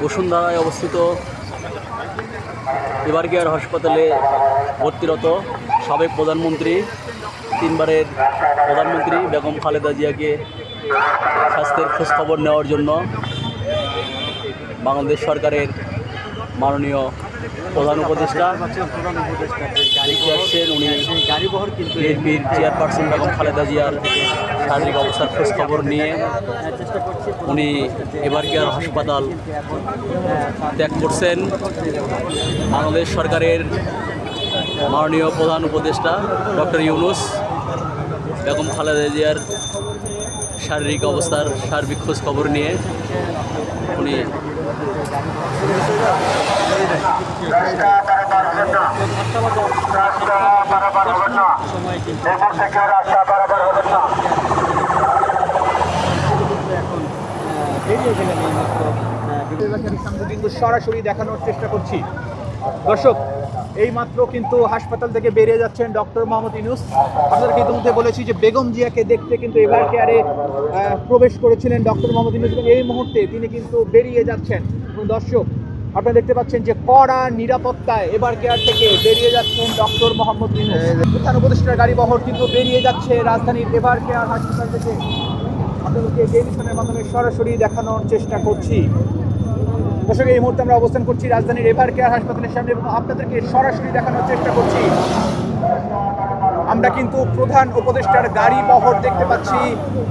বসুন্ধরায় অবস্থিত এভারকেয়ার হাসপাতালে ভর্তিরত সাবেক প্রধানমন্ত্রী, তিনবারের প্রধানমন্ত্রী বেগম খালেদা জিয়াকে স্বাস্থ্যের খোঁজখবর নেওয়ার জন্য বাংলাদেশ সরকারের মাননীয় প্রধান উপদেষ্টা আসছেন। উনি বিএনপির চেয়ারপারসন বেগম খালেদা জিয়ার শারীরিক অবস্থার খোঁজখবর নিয়ে উনি এভারকেয়ার হাসপাতাল ত্যাগ করছেন। বাংলাদেশ সরকারের মাননীয় প্রধান উপদেষ্টা ডক্টর ইউনূস বেগম খালেদা জিয়ার শারীরিক অবস্থার সার্বিক খোঁজখবর নিয়ে উনি কিন্তু সরাসরি দেখানোর চেষ্টা করছি। দর্শক, এই মাত্র কিন্তু হাসপাতাল থেকে বেরিয়ে যাচ্ছেন ডক্টর মোহাম্মদ ইউনূস। আপনাদেরকে ইতিমধ্যে বলেছি যে বেগম জিয়াকে দেখতে কিন্তু এভারকেয়ারে প্রবেশ করেছিলেন ডক্টর মোহাম্মদ ইউনূস এবং এই মুহূর্তে তিনি কিন্তু বেরিয়ে যাচ্ছেন। এবং দর্শক, আপনারা দেখতে পাচ্ছেন যে কড়া নিরাপত্তায় এভারকেয়ার থেকে বেরিয়ে যাচ্ছেন ডক্টর মোহাম্মদ ইউনূস। প্রধান উপদেষ্টার গাড়ি বহর কিন্তু বেরিয়ে যাচ্ছে রাজধানীর এভারকেয়ার হাসপাতাল থেকে। আপনাদেরকে টেলিভিশনের মাধ্যমে সরাসরি দেখানোর চেষ্টা করছি। দর্শক, এই মুহূর্তে আমরা অবস্থান করছি রাজধানীর এভারকেয়ার হাসপাতালের সামনে এবং আপনাদেরকে সরাসরি দেখানোর চেষ্টা করছি। আমরা কিন্তু প্রধান উপদেষ্টার গাড়ি বহর দেখতে পাচ্ছি।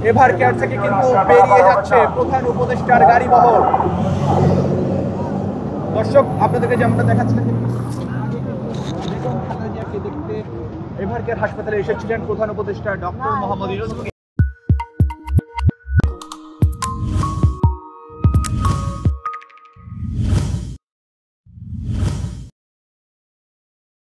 এভারকেয়ার থেকে কিন্তু বেরিয়ে যাচ্ছে প্রধান উপদেষ্টার গাড়ি বহর। দর্শক, আপনাদেরকে যেমনটা দেখাচ্ছিলেন বেগম খালেদা জিয়াকে দেখতে এভারকেয়ার হাসপাতালে এসেছিলেন প্রধান উপদেষ্টা ডক্টর মোহাম্মদ ইউনূস।